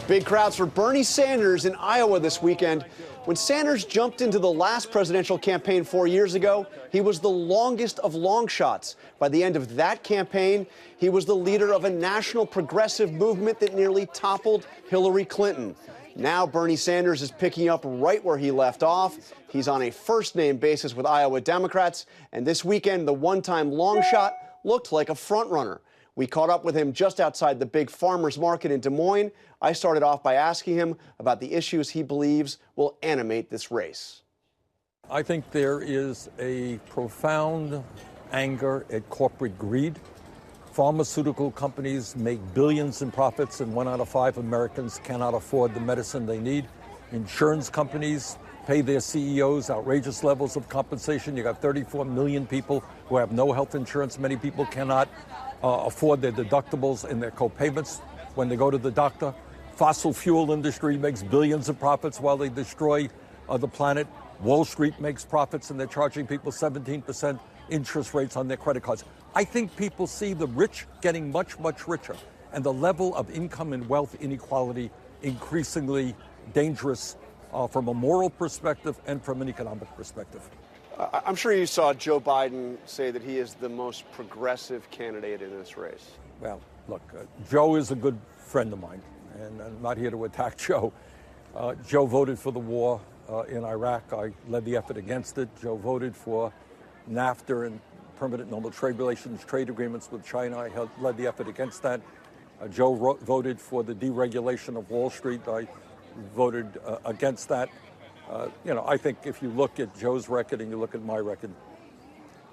Big crowds for Bernie Sanders in Iowa this weekend. When Sanders jumped into the last presidential campaign 4 years ago, he was the longest of long shots. By the end of that campaign, he was the leader of a national progressive movement that nearly toppled Hillary Clinton. Now Bernie Sanders is picking up right where he left off. He's on a first-name basis with Iowa Democrats, and this weekend, the one-time long shot looked like a front-runner. We caught up with him just outside the big farmers market in Des Moines. I started off by asking him about the issues he believes will animate this race. I think there is a profound anger at corporate greed. Pharmaceutical companies make billions in profits, and 1 out of 5 Americans cannot afford the medicine they need. Insurance companies pay their CEOs outrageous levels of compensation. You got 34 million people who have no health insurance. Many people cannot afford their deductibles and their co-payments when they go to the doctor. Fossil fuel industry makes billions of profits while they destroy the planet. Wall Street makes profits, and they're charging people 17% interest rates on their credit cards. I think people see the rich getting much, much richer, and the level of income and wealth inequality increasingly dangerous from a moral perspective and from an economic perspective. I'm sure you saw Joe Biden say that he is the most progressive candidate in this race. Well, look, Joe is a good friend of mine, and I'm not here to attack Joe. Joe voted for the war in Iraq. I led the effort against it. Joe voted for NAFTA and permanent normal trade relations, trade agreements with China. I led the effort against that. Joe voted for the deregulation of Wall Street. I voted against that. I think if you look at Joe's record and you look at my record,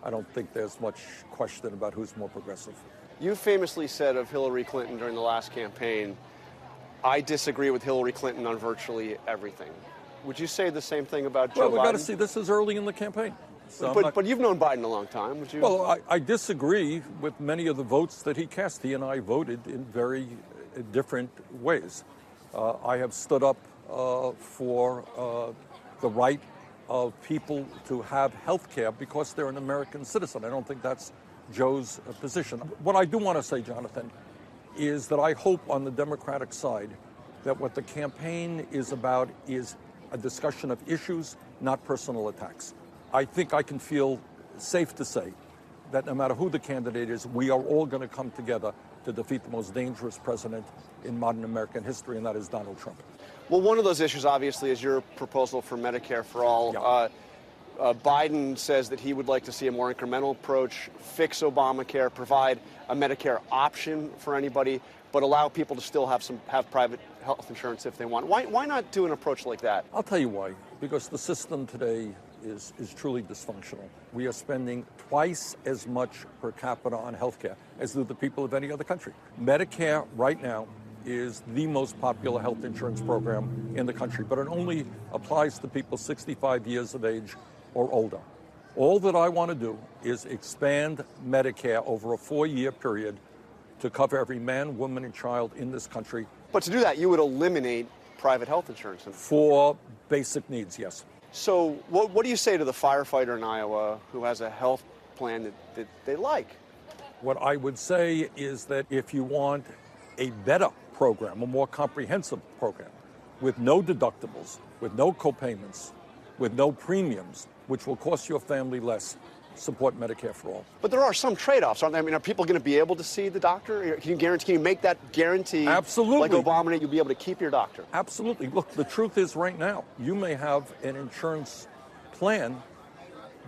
I don't think there's much question about who's more progressive. You famously said of Hillary Clinton during the last campaign, I disagree with Hillary Clinton on virtually everything. Would you say the same thing about Joe Biden? Well, we've got to see. This is early in the campaign. So but you've known Biden a long time, would you? Well, I disagree with many of the votes that he cast. He and I voted in very different ways. I have stood up for the right of people to have health care because they're an American citizen. I don't think that's Joe's position. What I do want to say, Jonathan, is that I hope on the Democratic side that what the campaign is about is a discussion of issues, not personal attacks. I think I can feel safe to say that no matter who the candidate is, we are all going to come together to defeat the most dangerous president in modern American history, and that is Donald Trump. Well, one of those issues, obviously, is your proposal for Medicare for all. Yeah. Biden says that he would like to see a more incremental approach, fix Obamacare, provide a Medicare option for anybody, but allow people to still have private health insurance if they want. Why not do an approach like that? I'll tell you why. Because the system today is truly dysfunctional. We are spending twice as much per capita on health care as do the people of any other country. Medicare right now is the most popular health insurance program in the country, but it only applies to people 65 years of age or older. All that I want to do is expand Medicare over a 4-year period to cover every man, woman, and child in this country. But to do that, you would eliminate private health insurance. For basic needs, yes. So what do you say to the firefighter in Iowa who has a health plan that they like? What I would say is that if you want a better program, a more comprehensive program, with no deductibles, with no co-payments, with no premiums, which will cost your family less, support Medicare for all. But there are some trade-offs, aren't there? I mean, are people going to be able to see the doctor? Can you make that guarantee? Absolutely. Like Obama, you'll be able to keep your doctor? Absolutely. Look, the truth is right now, you may have an insurance plan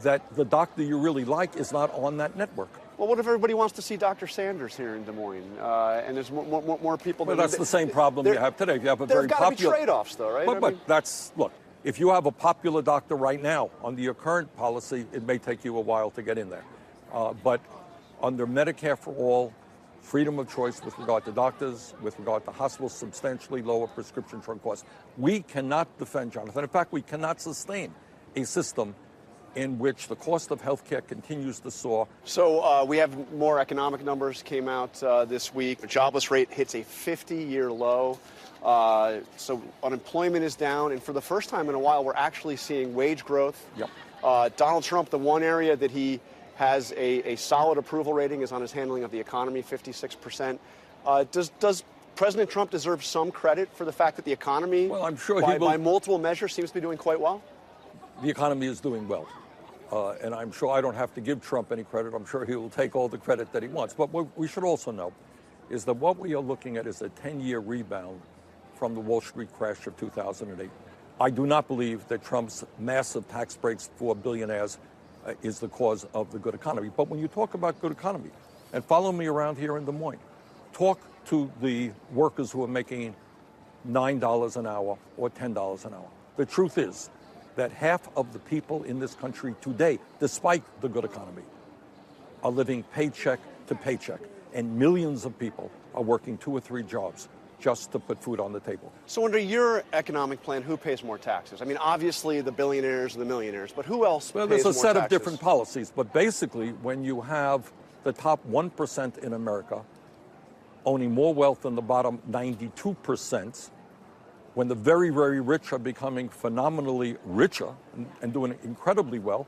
that the doctor you really like is not on that network. Well, what if everybody wants to see Dr. Sanders here in Des Moines, and there's more people? Well, that's the same problem you have today. You have a very popular. There's got to be trade-offs, though, right? But that's, look, if you have a popular doctor right now under your current policy, it may take you a while to get in there. But under Medicare for all, freedom of choice with regard to doctors, with regard to hospitals, substantially lower prescription drug costs. We cannot defend, Jonathan. In fact, we cannot sustain a system in which the cost of health care continues to soar. So we have more economic numbers came out this week. The jobless rate hits a 50-year low. So unemployment is down, and for the first time in a while, we're actually seeing wage growth. Yep. Donald Trump, the one area that he has a solid approval rating is on his handling of the economy, 56%. Does President Trump deserve some credit for the fact that the economy, well, I'm sure by multiple measures, seems to be doing quite well? The economy is doing well. And I'm sure I don't have to give Trump any credit. I'm sure he will take all the credit that he wants. But what we should also know is that what we are looking at is a 10-year rebound from the Wall Street crash of 2008. I do not believe that Trump's massive tax breaks for billionaires is the cause of the good economy. But when you talk about good economy, and follow me around here in Des Moines, talk to the workers who are making $9 an hour or $10 an hour. The truth is that half of the people in this country today, despite the good economy, are living paycheck to paycheck. And millions of people are working 2 or 3 jobs just to put food on the table. So under your economic plan, who pays more taxes? I mean, obviously the billionaires and the millionaires, but who else pays more taxes? Well, there's a set of different policies, but basically when you have the top 1% in America owning more wealth than the bottom 92%, when the very, very rich are becoming phenomenally richer and doing incredibly well,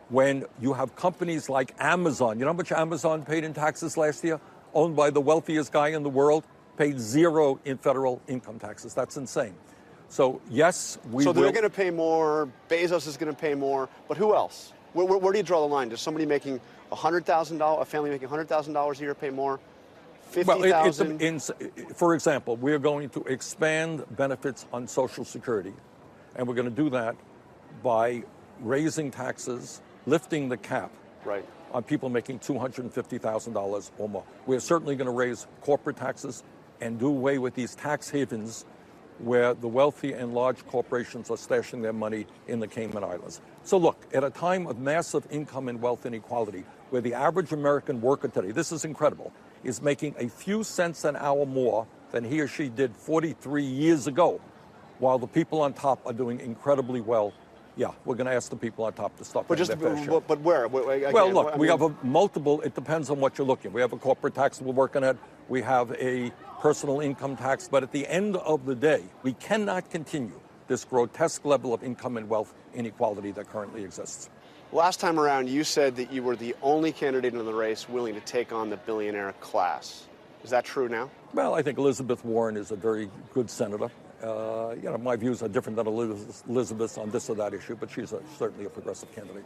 when you have companies like Amazon, you know how much Amazon paid in taxes last year? Owned by the wealthiest guy in the world, paid 0 in federal income taxes. That's insane. So yes, So they're going to pay more, Bezos is going to pay more, but who else? Where do you draw the line? Does somebody making $100,000, a family making $100,000 a year pay more? $50,000? Well, for example, we're going to expand benefits on Social Security, and we're going to do that by raising taxes, lifting the cap on people making $250,000 or more. We're certainly going to raise corporate taxes and do away with these tax havens where the wealthy and large corporations are stashing their money in the Cayman Islands. So look, at a time of massive income and wealth inequality, where the average American worker today, this is incredible, is making a few cents an hour more than he or she did 43 years ago, while the people on top are doing incredibly well. Yeah, we're going to ask the people on top to stop. But but where? Again, well, look, we have a multiple. It depends on what you're looking. We have a corporate tax we're working at. We have a personal income tax. But at the end of the day, we cannot continue this grotesque level of income and wealth inequality that currently exists. Last time around, you said that you were the only candidate in the race willing to take on the billionaire class. Is that true now? Well, I think Elizabeth Warren is a very good senator. My views are different than Elizabeth's on this or that issue, but she's certainly a progressive candidate.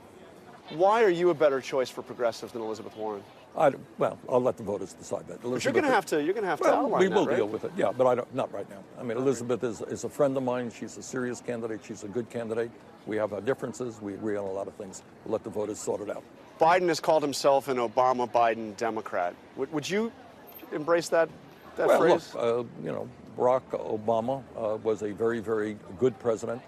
Why are you a better choice for progressives than Elizabeth Warren? I'll let the voters decide that. But you're going to have to. You're going to have to outline we will that, right? deal with it. Yeah, but not right now. I mean, Elizabeth is a friend of mine. She's a serious candidate. She's a good candidate. We have our differences. We agree on a lot of things. We'll let the voters sort it out. Biden has called himself an Obama-Biden Democrat. Would you embrace that phrase? Look, Barack Obama was a very, very good president.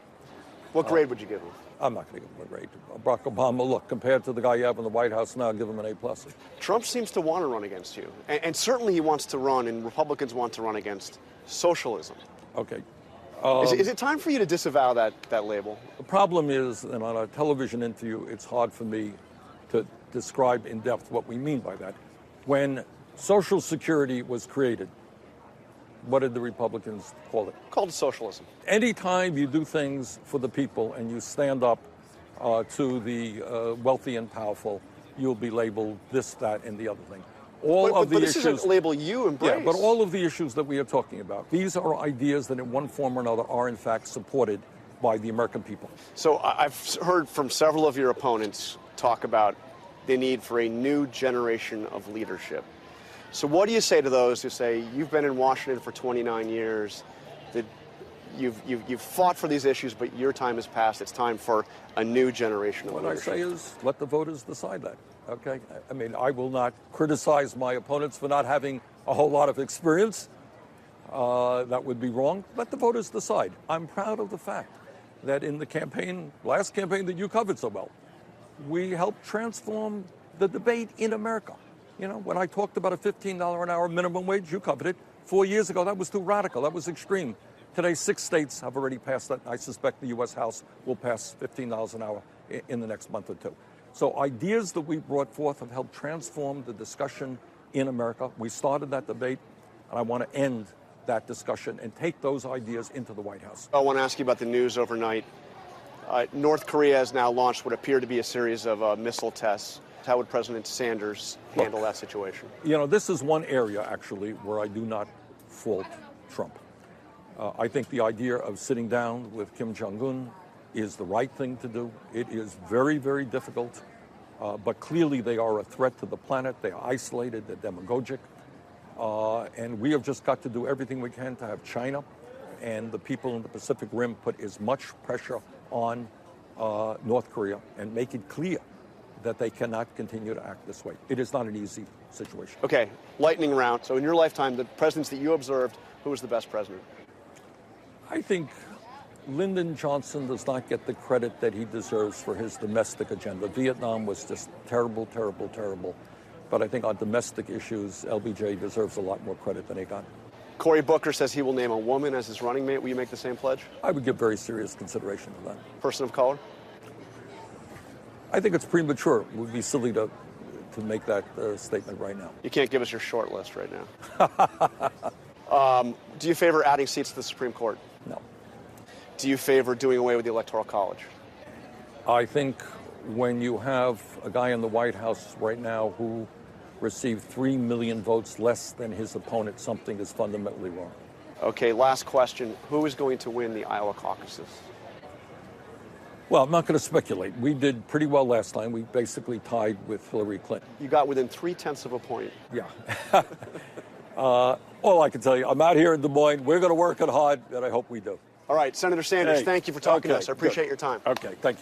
What grade would you give him? I'm not going to give him a grade. Barack Obama, look, compared to the guy you have in the White House now, give him an A+. Trump seems to want to run against you. And certainly he wants to run, and Republicans want to run against socialism. Okay. Is it time for you to disavow that label? The problem is, and on a television interview, it's hard for me to describe in depth what we mean by that. When Social Security was created, what did the Republicans call it? Called it socialism. Anytime you do things for the people and you stand up to the wealthy and powerful, you'll be labeled this, that, and the other thing. But this isn't a label you embrace. Yeah, but all of the issues that we are talking about, these are ideas that in one form or another are in fact supported by the American people. So I've heard from several of your opponents talk about the need for a new generation of leadership. So what do you say to those who say, you've been in Washington for 29 years, that you've fought for these issues, but your time has passed, it's time for a new generation of leadership? What I say is, let the voters decide that, okay? I mean, I will not criticize my opponents for not having a whole lot of experience. That would be wrong. Let the voters decide. I'm proud of the fact that in the last campaign that you covered so well, we helped transform the debate in America. You know, when I talked about a $15 an hour minimum wage, you covered it. 4 years ago, that was too radical. That was extreme. Today, 6 states have already passed that. I suspect the U.S. House will pass $15 an hour in the next month or two. So ideas that we brought forth have helped transform the discussion in America. We started that debate, and I want to end that discussion and take those ideas into the White House. I want to ask you about the news overnight. North Korea has now launched what appear to be a series of missile tests. How would President Sanders handle that situation? You know, this is one area, actually, where I do not fault Trump. I think the idea of sitting down with Kim Jong-un is the right thing to do. It is very, very difficult, but clearly they are a threat to the planet. They are isolated, they're demagogic, and we have just got to do everything we can to have China and the people in the Pacific Rim put as much pressure on North Korea and make it clear that they cannot continue to act this way. It is not an easy situation. Okay, lightning round. So in your lifetime, the presidents that you observed, who was the best president? I think Lyndon Johnson does not get the credit that he deserves for his domestic agenda. Vietnam was just terrible, terrible, terrible. But I think on domestic issues, LBJ deserves a lot more credit than he got. Cory Booker says he will name a woman as his running mate. Will you make the same pledge? I would give very serious consideration to that. Person of color? I think it's premature. It would be silly to make that statement right now. You can't give us your short list right now. Do you favor adding seats to the Supreme Court? No. Do you favor doing away with the Electoral College? I think when you have a guy in the White House right now who received 3 million votes less than his opponent, something is fundamentally wrong. Okay, last question. Who is going to win the Iowa caucuses? Well, I'm not going to speculate. We did pretty well last time. We basically tied with Hillary Clinton. You got within 0.3 of a point. Yeah. All I can tell you, I'm out here in Des Moines. We're going to work it hard, and I hope we do. All right, Senator Sanders, Hey, thank you for talking to okay, us. I appreciate good. your time. Okay, thank you.